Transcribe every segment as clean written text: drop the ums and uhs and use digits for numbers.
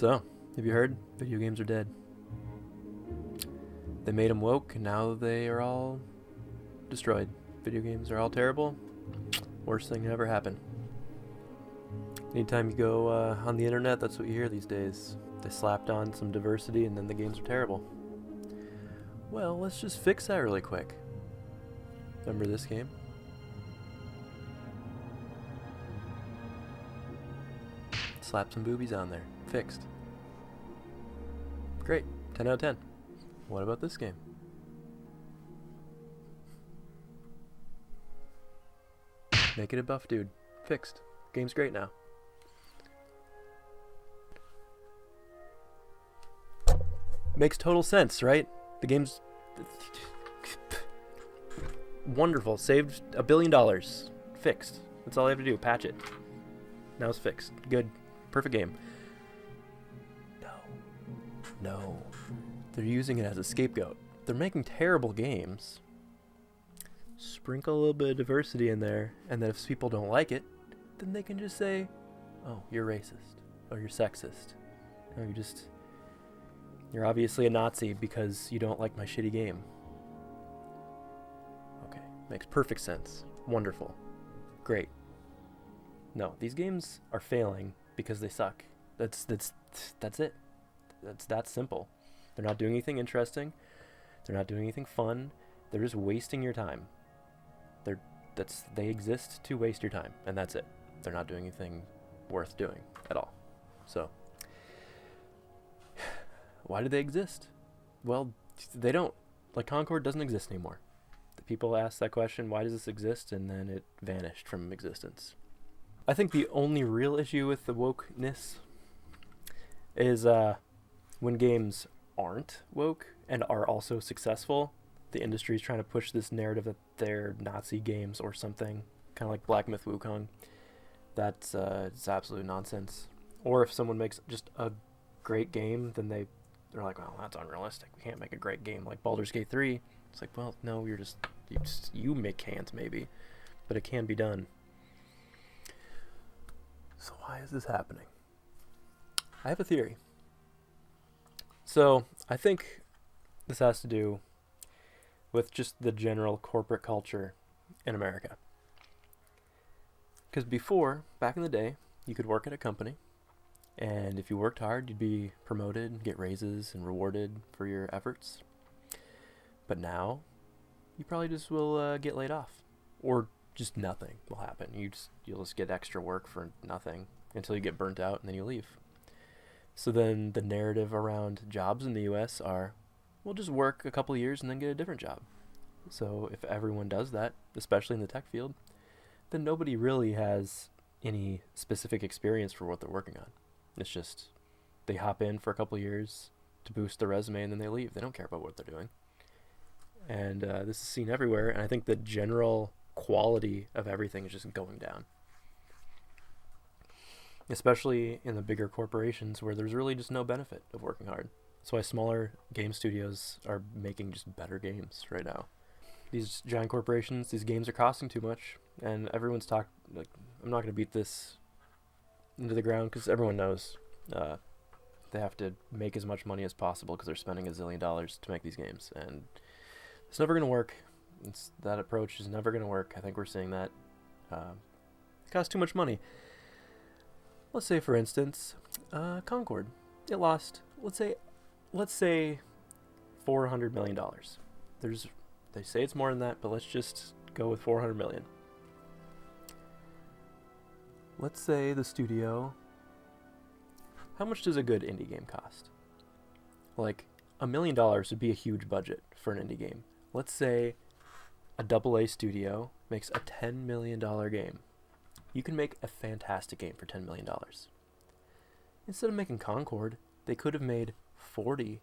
So, have you heard? Video games are dead. They made them woke, and now they are all destroyed. Video games are all terrible. Worst thing to ever happen. Anytime you go on the internet, that's what you hear these days. They slapped on some diversity, and then the games are terrible. Well, let's just fix that really quick. Remember this game? Slap some boobies on there. Fixed. Great. 10 out of 10. What about this game? Make it a buff dude. Fixed. Game's great now. Makes total sense, right? The game's wonderful. Saved $1 billion. Fixed. That's all I have to do. Patch it. Now it's fixed. Good. Perfect game. No. They're using it as a scapegoat. They're making terrible games. Sprinkle a little bit of diversity in there, and then if people don't like it, then they can just say, oh, you're racist. Or you're sexist. Or you're obviously a Nazi because you don't like my shitty game. Okay. Makes perfect sense. Wonderful. Great. No, these games are failing because they suck. That's it. That's that simple. They're not doing anything interesting. They're not doing anything fun. They're just wasting your time. They exist to waste your time, and that's it. They're not doing anything worth doing at all. So, why do they exist? Well, they don't. Like, Concord doesn't exist anymore. The people ask that question, why does this exist? And then it vanished from existence. I think the only real issue with the wokeness is when games aren't woke and are also successful, the industry is trying to push this narrative that they're Nazi games or something, kind of like Black Myth Wukong. That's it's absolute nonsense. Or if someone makes just a great game, then they're like, well, that's unrealistic. We can't make a great game like Baldur's Gate 3. It's like, well, no, you can't maybe, but it can be done. So why is this happening? I have a theory. So I think this has to do with just the general corporate culture in America. Because before, back in the day, you could work at a company, and if you worked hard, you'd be promoted, get raises, and rewarded for your efforts. But now, you probably just will get laid off, or just nothing will happen. You'll just get extra work for nothing until you get burnt out, and then you leave. So then the narrative around jobs in the U.S. are, we'll just work a couple of years and then get a different job. So if everyone does that, especially in the tech field, then nobody really has any specific experience for what they're working on. It's just they hop in for a couple of years to boost their resume and then they leave. They don't care about what they're doing. And this is seen everywhere, and I think the general quality of everything is just going down. Especially in the bigger corporations where there's really just no benefit of working hard. That's why smaller game studios are making just better games right now. These giant corporations, these games are costing too much, and everyone's I'm not going to beat this into the ground because everyone knows they have to make as much money as possible because they're spending $1 zillion to make these games, and it's never going to work. That approach is never going to work. I think we're seeing that. It costs too much money. Let's say, for instance, Concord. It lost, let's say $400 million. They say it's more than that, but let's just go with $400 million. Let's say the studio, how much does a good indie game cost? Like, $1 million would be a huge budget for an indie game. Let's say a AA studio makes a $10 million game. You can make a fantastic game for $10 million. Instead of making Concord, they could have made 40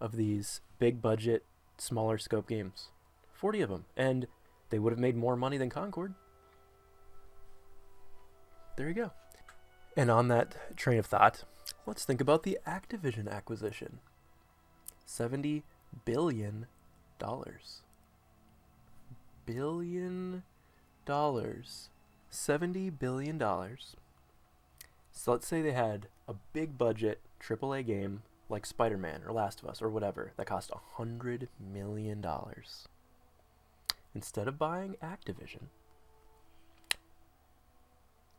of these big budget, smaller scope games. 40 of them. And they would have made more money than Concord. There you go. And on that train of thought, let's think about the Activision acquisition. $70 billion. Billion dollars. $70 billion. So let's say they had a big budget AAA game like Spider-Man or Last of Us or whatever that cost $100 million. Instead of buying Activision,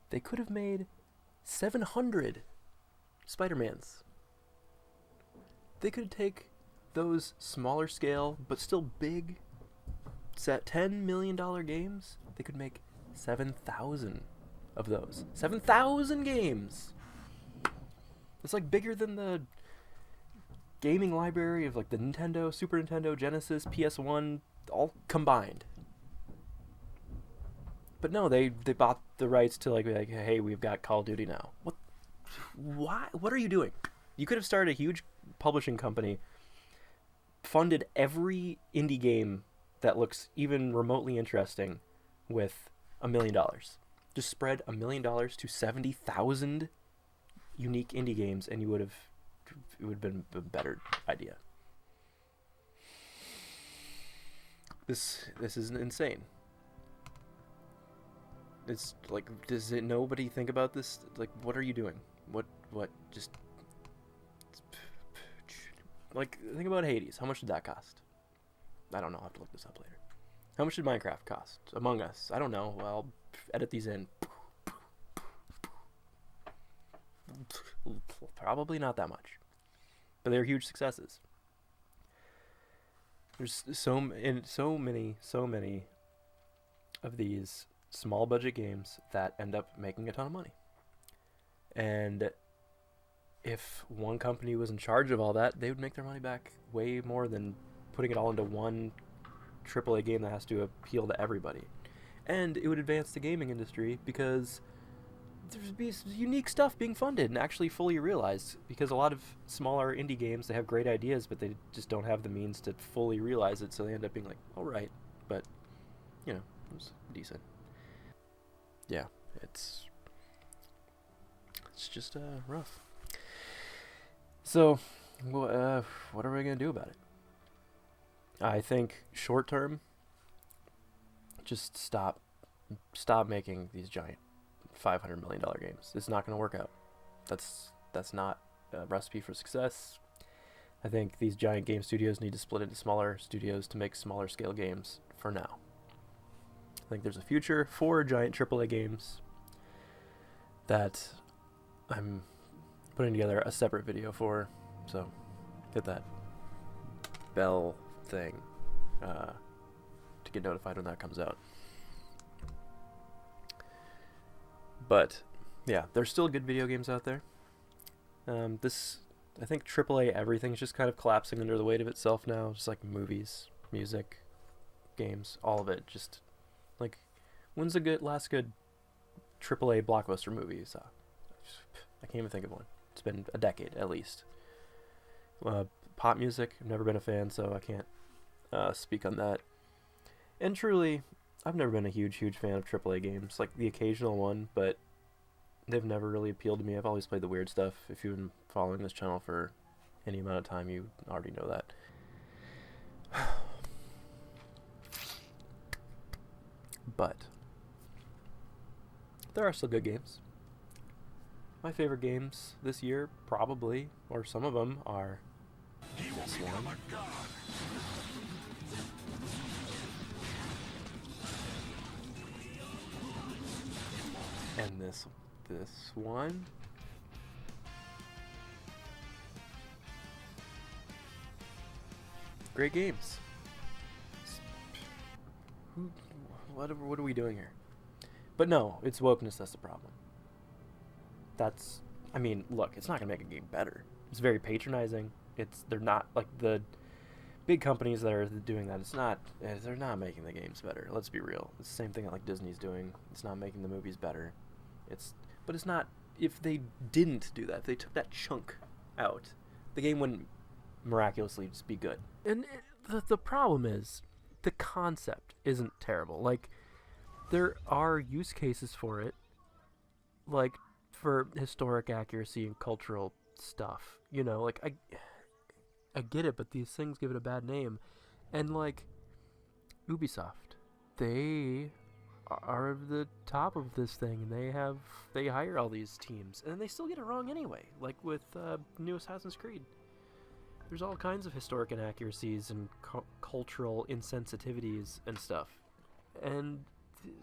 they could have made 700 Spider-Mans. They could take those smaller scale but still big set $10 million games. They could make 7,000 of those. 7,000 games! It's like bigger than the gaming library of like the Nintendo, Super Nintendo, Genesis, PS1, all combined. But no, they bought the rights to like, hey, we've got Call of Duty now. What? Why? What are you doing? You could have started a huge publishing company, funded every indie game that looks even remotely interesting with $1 million. Just spread $1 million to 70,000 unique indie games, and it would have been a better idea. This is insane. It's like, does nobody think about this? Like, what are you doing? What? Just like, think about Hades. How much did that cost? I don't know. I'll have to look this up later. How much did Minecraft cost? Among Us. I don't know. I'll edit these in. Probably not that much, but they're huge successes. There's so many of these small budget games that end up making a ton of money. And if one company was in charge of all that, they would make their money back way more than putting it all into one AAA game that has to appeal to everybody. And it would advance the gaming industry because there'd be unique stuff being funded and actually fully realized, because a lot of smaller indie games, they have great ideas, but they just don't have the means to fully realize it, so they end up being like, all right, but, you know, it was decent. Yeah, it's just rough. So, what are we going to do about it? I think short term, just stop making these giant $500 million games. It's not going to work out. That's not a recipe for success. I think these giant game studios need to split into smaller studios to make smaller scale games for now. I think there's a future for giant AAA games that I'm putting together a separate video for, so hit that bell thing to get notified when that comes out. But yeah, there's still good video games out there. I think AAA everything's just kind of collapsing under the weight of itself now, just like movies, music, games, all of it. Just like, when's the last good AAA blockbuster movie? I can't even think of one. It's been a decade at least. Pop music, I've never been a fan, so I can't speak on that. And truly, I've never been a huge fan of AAA games. Like the occasional one, but they've never really appealed to me. I've always played the weird stuff. If you've been following this channel for any amount of time, you already know that. But there are still good games. My favorite games this year, probably, or some of them, are this one. And this one. Great games. What are we doing here? But no, it's wokeness that's the problem. I mean, look, it's not gonna make a game better. It's very patronizing. They're not like the big companies that are doing that. They're not making the games better. Let's be real. It's the same thing that like Disney's doing. It's not making the movies better. But it's not. If they didn't do that, if they took that chunk out, the game wouldn't miraculously just be good. And the problem is, the concept isn't terrible. Like, there are use cases for it, like for historic accuracy and cultural stuff. You know, like I get it, but these things give it a bad name. And like Ubisoft, they are the top of this thing, and they hire all these teams, and they still get it wrong anyway. Like with new Assassin's Creed, there's all kinds of historic inaccuracies and cultural insensitivities and stuff. And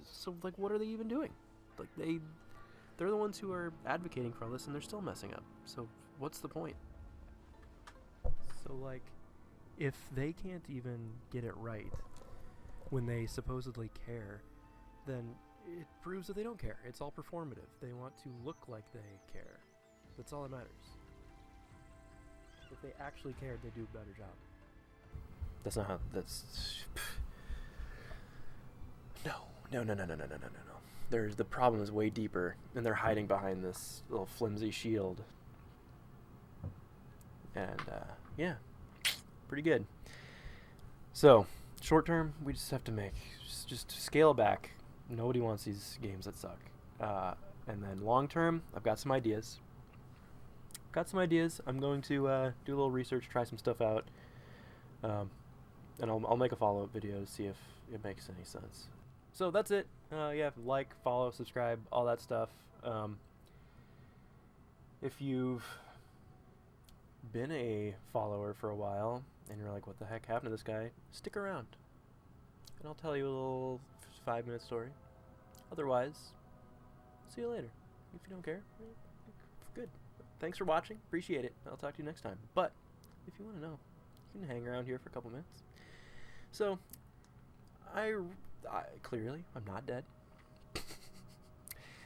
so, like, what are they even doing? Like, they're the ones who are advocating for all this, and they're still messing up. So what's the point? So, like, if they can't even get it right when they supposedly care, then it proves that they don't care. It's all performative. They want to look like they care. That's all that matters. If they actually cared, they'd do a better job. That's not how. That's. No. The problem is way deeper, and they're hiding behind this little flimsy shield. And yeah, pretty good. So, short term, we just have to just scale back. Nobody wants these games that suck. And then long term, I've got some ideas. I'm going to do a little research, try some stuff out, and I'll make a follow-up video to see if it makes any sense. So that's it. Yeah, like, follow, subscribe, all that stuff. If you've been a follower for a while and you're like, what the heck happened to this guy, stick around and I'll tell you a little 5-minute story. Otherwise, see you later. If you don't care, good. Thanks for watching. Appreciate it. I'll talk to you next time. But if you want to know, you can hang around here for a couple minutes. So, I clearly, I'm not dead.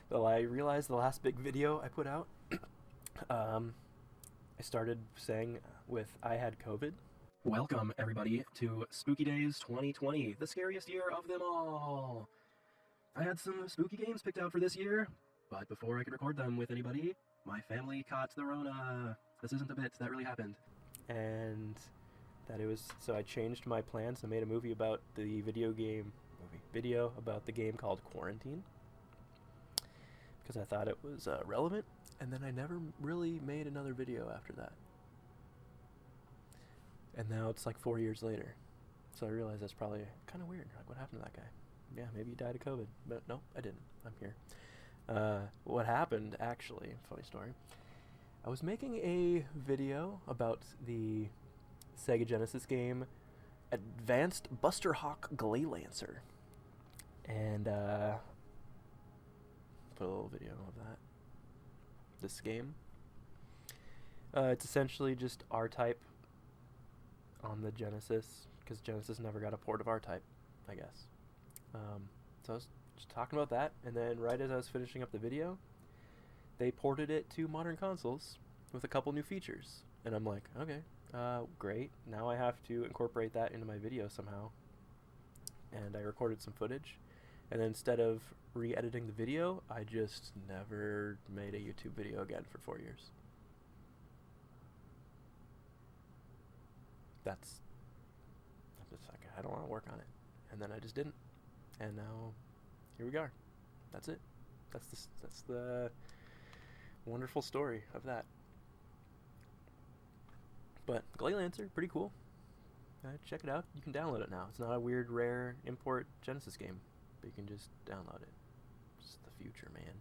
Though I realized the last big video I put out, I started saying with I had COVID. Welcome, everybody, to Spooky Days 2020, the scariest year of them all. I had some spooky games picked out for this year, but before I could record them with anybody, my family caught the Rona. This isn't a bit, that really happened. And so I changed my plans and made a movie about the video about the game called Quarantine, because I thought it was relevant, and then I never really made another video after that. And now it's like 4 years later, so I realize that's probably kind of weird. Like, what happened to that guy? Yeah, maybe he died of COVID, but no, I didn't. I'm here. What happened, actually, funny story, I was making a video about the Sega Genesis game Advanced Buster Hawk Glaylancer, and put a little video of that. This game, it's essentially just R-Type on the Genesis, because Genesis never got a port of R-Type, I guess. So I was just talking about that, and then right as I was finishing up the video, they ported it to modern consoles with a couple new features, and I'm like, okay, great. Now I have to incorporate that into my video somehow, and I recorded some footage, and then instead of re-editing the video, I just never made a YouTube video again for 4 years. I'm just like, I don't want to work on it, and then I just didn't, and now here we are. That's it. That's the wonderful story of that. But Glaylancer, pretty cool. Check it out. You can download it now. It's not a weird, rare import Genesis game, but you can just download it. It's the future, man.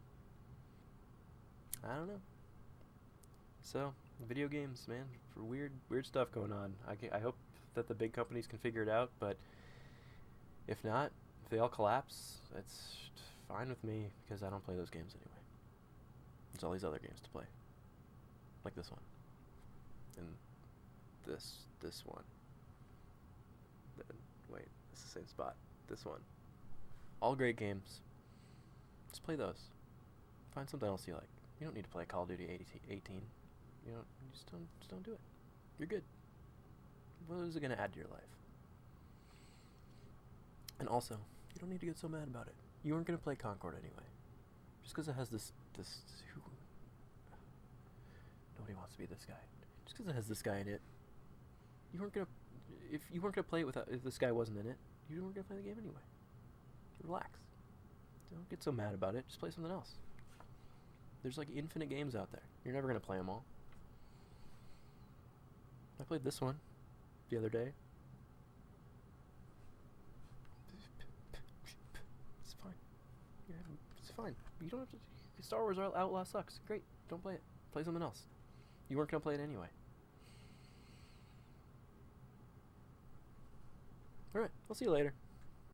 I don't know. So, video games, man, for weird stuff going on. I hope that the big companies can figure it out, but if not, if they all collapse, it's fine with me, because I don't play those games anyway. There's all these other games to play, like this one, and this one. Wait, it's the same spot. This one. All great games. Just play those. Find something else you like. You don't need to play Call of Duty 18. You just don't do it. You're good. What is it going to add to your life? And also, you don't need to get so mad about it. You weren't going to play Concord anyway. Just because it has this nobody wants to be this guy. Just because it has this guy in it, you weren't going to, if you weren't going to play it if this guy wasn't in it, you weren't going to play the game anyway. Relax. Don't get so mad about it. Just play something else. There's like infinite games out there. You're never going to play them all. I played this one the other day. It's fine. fine. You don't have to. Star Wars Outlaw sucks. Great. Don't play it. Play something else. You weren't gonna play it anyway. Alright, I'll see you later.